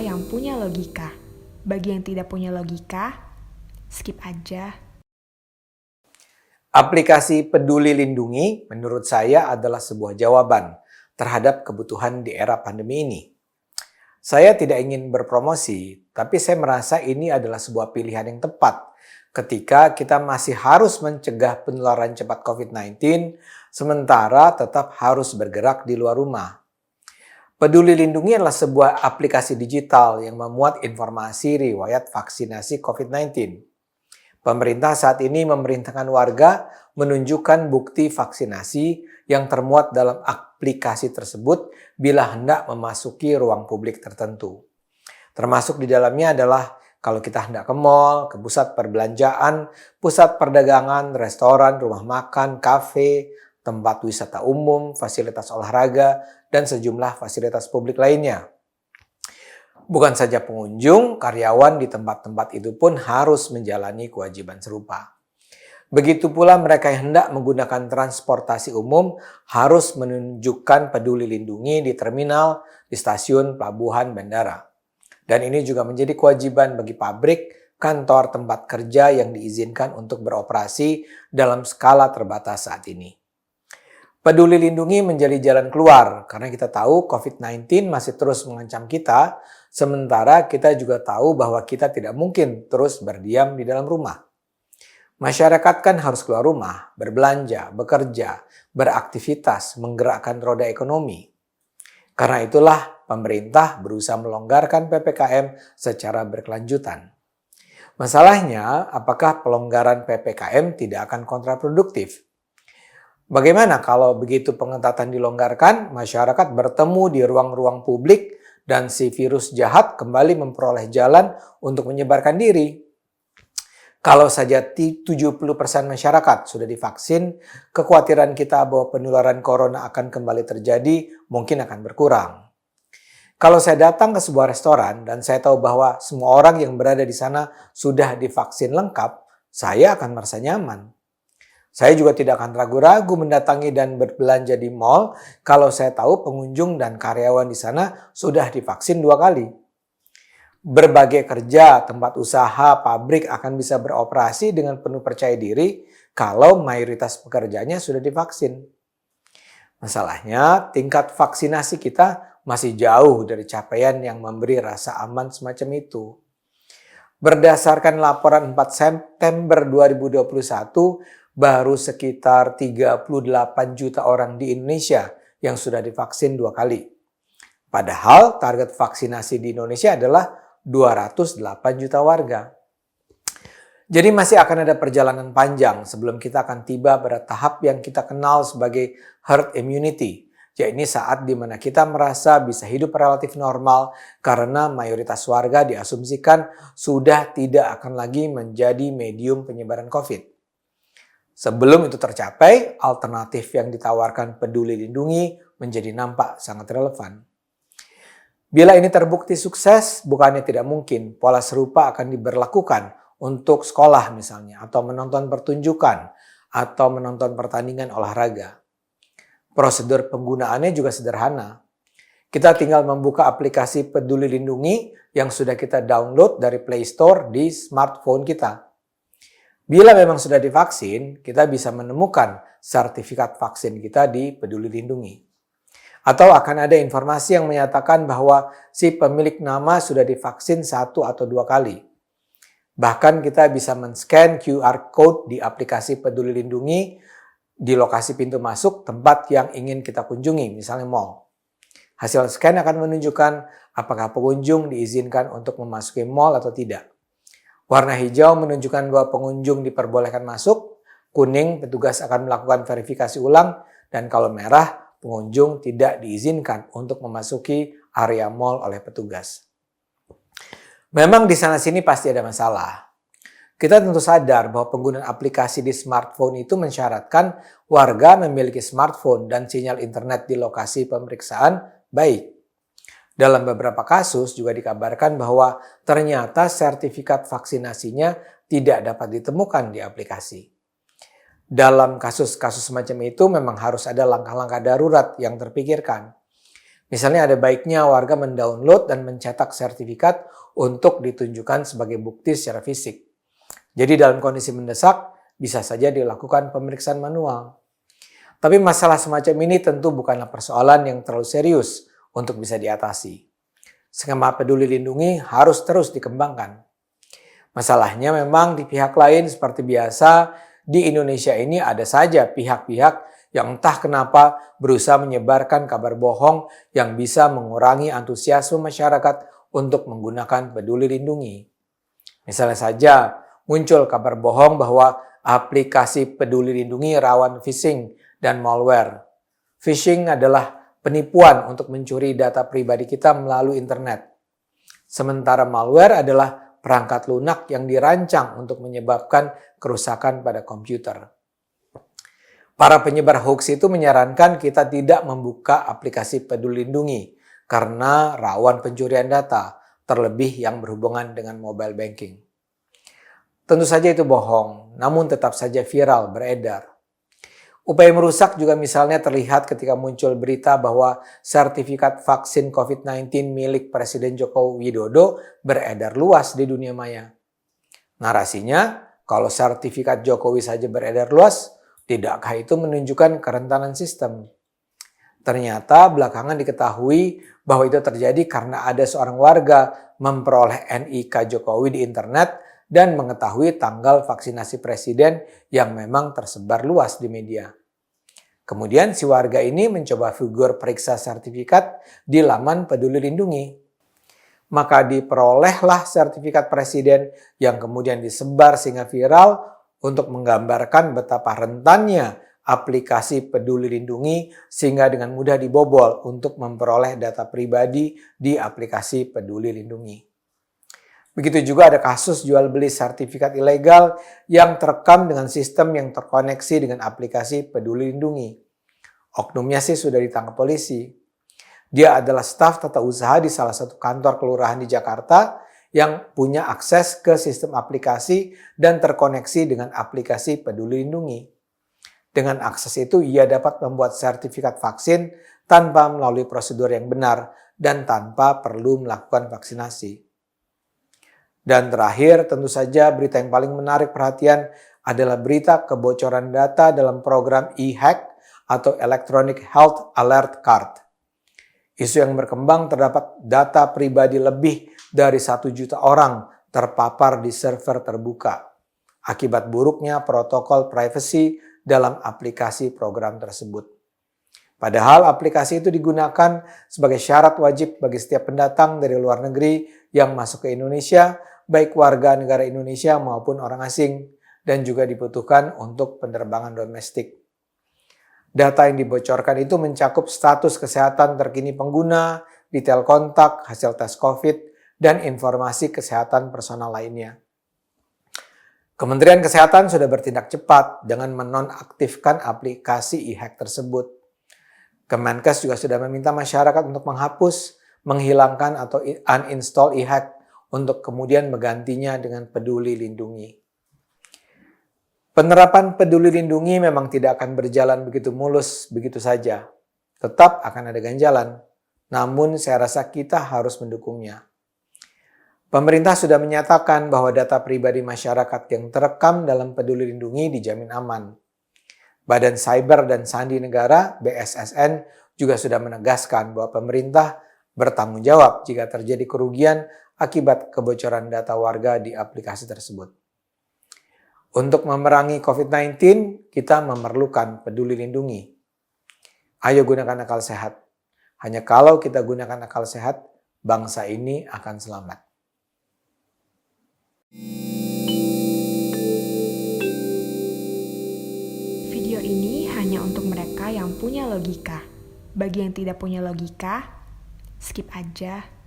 cerita yang punya logika. Bagi yang tidak punya logika, skip aja. Aplikasi Peduli Lindungi menurut saya adalah sebuah jawaban terhadap kebutuhan di era pandemi ini. Saya tidak ingin berpromosi, tapi saya merasa ini adalah sebuah pilihan yang tepat ketika kita masih harus mencegah penularan cepat COVID-19, sementara tetap harus bergerak di luar rumah. Peduli Lindungi adalah sebuah aplikasi digital yang memuat informasi riwayat vaksinasi COVID-19. Pemerintah saat ini memerintahkan warga menunjukkan bukti vaksinasi yang termuat dalam aplikasi tersebut bila hendak memasuki ruang publik tertentu. Termasuk di dalamnya adalah kalau kita hendak ke mall, ke pusat perbelanjaan, pusat perdagangan, restoran, rumah makan, kafe, tempat wisata umum, fasilitas olahraga, dan sejumlah fasilitas publik lainnya. Bukan saja pengunjung, karyawan di tempat-tempat itu pun harus menjalani kewajiban serupa. Begitu pula mereka yang hendak menggunakan transportasi umum harus menunjukkan Peduli Lindungi di terminal, di stasiun, pelabuhan, bandara. Dan ini juga menjadi kewajiban bagi pabrik, kantor, tempat kerja yang diizinkan untuk beroperasi dalam skala terbatas saat ini. Peduli Lindungi menjadi jalan keluar karena kita tahu COVID-19 masih terus mengancam kita, sementara kita juga tahu bahwa kita tidak mungkin terus berdiam di dalam rumah. Masyarakat kan harus keluar rumah, berbelanja, bekerja, beraktivitas, menggerakkan roda ekonomi. Karena itulah pemerintah berusaha melonggarkan PPKM secara berkelanjutan. Masalahnya, apakah pelonggaran PPKM tidak akan kontraproduktif? Bagaimana kalau begitu pengetatan dilonggarkan, masyarakat bertemu di ruang-ruang publik dan si virus jahat kembali memperoleh jalan untuk menyebarkan diri? Kalau saja 70% masyarakat sudah divaksin, kekhawatiran kita bahwa penularan corona akan kembali terjadi mungkin akan berkurang. Kalau saya datang ke sebuah restoran dan saya tahu bahwa semua orang yang berada di sana sudah divaksin lengkap, saya akan merasa nyaman. Saya juga tidak akan ragu-ragu mendatangi dan berbelanja di mall kalau saya tahu pengunjung dan karyawan di sana sudah divaksin 2 kali. Berbagai kerja, tempat usaha, pabrik akan bisa beroperasi dengan penuh percaya diri kalau mayoritas pekerjanya sudah divaksin. Masalahnya, tingkat vaksinasi kita masih jauh dari capaian yang memberi rasa aman semacam itu. Berdasarkan laporan 4 September 2021, baru sekitar 38 juta orang di Indonesia yang sudah divaksin 2 kali. Padahal target vaksinasi di Indonesia adalah 208 juta warga. Jadi masih akan ada perjalanan panjang sebelum kita akan tiba pada tahap yang kita kenal sebagai herd immunity, yaitu saat di mana kita merasa bisa hidup relatif normal karena mayoritas warga diasumsikan sudah tidak akan lagi menjadi medium penyebaran COVID. Sebelum itu tercapai, alternatif yang ditawarkan Peduli Lindungi menjadi nampak sangat relevan. Bila ini terbukti sukses, bukannya tidak mungkin pola serupa akan diberlakukan untuk sekolah misalnya, atau menonton pertunjukan, atau menonton pertandingan olahraga. Prosedur penggunaannya juga sederhana. Kita tinggal membuka aplikasi Peduli Lindungi yang sudah kita download dari Play Store di smartphone kita. Bila memang sudah divaksin, kita bisa menemukan sertifikat vaksin kita di Peduli Lindungi. Atau akan ada informasi yang menyatakan bahwa si pemilik nama sudah divaksin 1 atau 2 kali. Bahkan kita bisa men-scan QR Code di aplikasi Peduli Lindungi di lokasi pintu masuk tempat yang ingin kita kunjungi, misalnya mall. Hasil scan akan menunjukkan apakah pengunjung diizinkan untuk memasuki mall atau tidak. Warna hijau menunjukkan bahwa pengunjung diperbolehkan masuk, kuning petugas akan melakukan verifikasi ulang, dan kalau merah pengunjung tidak diizinkan untuk memasuki area mall oleh petugas. Memang di sana-sini pasti ada masalah. Kita tentu sadar bahwa penggunaan aplikasi di smartphone itu mensyaratkan warga memiliki smartphone dan sinyal internet di lokasi pemeriksaan baik. Dalam beberapa kasus juga dikabarkan bahwa ternyata sertifikat vaksinasinya tidak dapat ditemukan di aplikasi. Dalam kasus-kasus semacam itu memang harus ada langkah-langkah darurat yang terpikirkan. Misalnya ada baiknya warga mendownload dan mencetak sertifikat untuk ditunjukkan sebagai bukti secara fisik. Jadi dalam kondisi mendesak, bisa saja dilakukan pemeriksaan manual. Tapi masalah semacam ini tentu bukanlah persoalan yang terlalu serius untuk bisa diatasi. Skema Peduli Lindungi harus terus dikembangkan. Masalahnya memang di pihak lain seperti biasa, di Indonesia ini ada saja pihak-pihak yang entah kenapa berusaha menyebarkan kabar bohong yang bisa mengurangi antusiasme masyarakat untuk menggunakan Peduli Lindungi. Misalnya saja, muncul kabar bohong bahwa aplikasi Peduli Lindungi rawan phishing dan malware. Phishing adalah penipuan untuk mencuri data pribadi kita melalui internet. Sementara malware adalah perangkat lunak yang dirancang untuk menyebabkan kerusakan pada komputer. Para penyebar hoax itu menyarankan kita tidak membuka aplikasi Peduli Lindungi karena rawan pencurian data, terlebih yang berhubungan dengan mobile banking. Tentu saja itu bohong, namun tetap saja viral beredar. Upaya merusak juga misalnya terlihat ketika muncul berita bahwa sertifikat vaksin COVID-19 milik Presiden Joko Widodo beredar luas di dunia maya. Narasinya, kalau sertifikat Jokowi saja beredar luas, tidakkah itu menunjukkan kerentanan sistem? Ternyata belakangan diketahui bahwa itu terjadi karena ada seorang warga memperoleh NIK Jokowi di internet dan mengetahui tanggal vaksinasi presiden yang memang tersebar luas di media. Kemudian si warga ini mencoba figur periksa sertifikat di laman Peduli Lindungi. Maka diperolehlah sertifikat presiden yang kemudian disebar sehingga viral untuk menggambarkan betapa rentannya aplikasi Peduli Lindungi sehingga dengan mudah dibobol untuk memperoleh data pribadi di aplikasi Peduli Lindungi. Begitu juga ada kasus jual beli sertifikat ilegal yang terekam dengan sistem yang terkoneksi dengan aplikasi Peduli Lindungi. Oknumnya sih sudah ditangkap polisi. Dia adalah staf tata usaha di salah satu kantor kelurahan di Jakarta yang punya akses ke sistem aplikasi dan terkoneksi dengan aplikasi Peduli Lindungi. Dengan akses itu ia dapat membuat sertifikat vaksin tanpa melalui prosedur yang benar dan tanpa perlu melakukan vaksinasi. Dan terakhir, tentu saja berita yang paling menarik perhatian adalah berita kebocoran data dalam program e-hack atau Electronic Health Alert Card. Isu yang berkembang terdapat data pribadi lebih dari 1 juta orang terpapar di server terbuka akibat buruknya protokol privacy dalam aplikasi program tersebut. Padahal aplikasi itu digunakan sebagai syarat wajib bagi setiap pendatang dari luar negeri yang masuk ke Indonesia, baik warga negara Indonesia maupun orang asing, dan juga dibutuhkan untuk penerbangan domestik. Data yang dibocorkan itu mencakup status kesehatan terkini pengguna, detail kontak, hasil tes COVID, dan informasi kesehatan personal lainnya. Kementerian Kesehatan sudah bertindak cepat dengan menonaktifkan aplikasi e-hack tersebut. Kemenkes juga sudah meminta masyarakat untuk menghapus, menghilangkan atau uninstall e-hack untuk kemudian menggantinya dengan Peduli Lindungi. Penerapan Peduli Lindungi memang tidak akan berjalan begitu mulus begitu saja. Tetap akan ada ganjalan, namun saya rasa kita harus mendukungnya. Pemerintah sudah menyatakan bahwa data pribadi masyarakat yang terekam dalam Peduli Lindungi dijamin aman. Badan Cyber dan Sandi Negara (BSSN) juga sudah menegaskan bahwa pemerintah bertanggung jawab jika terjadi kerugian akibat kebocoran data warga di aplikasi tersebut. Untuk memerangi COVID-19, kita memerlukan Peduli Lindungi. Ayo gunakan akal sehat. Hanya kalau kita gunakan akal sehat, bangsa ini akan selamat. Video ini hanya untuk mereka yang punya logika. Bagi yang tidak punya logika, skip aja.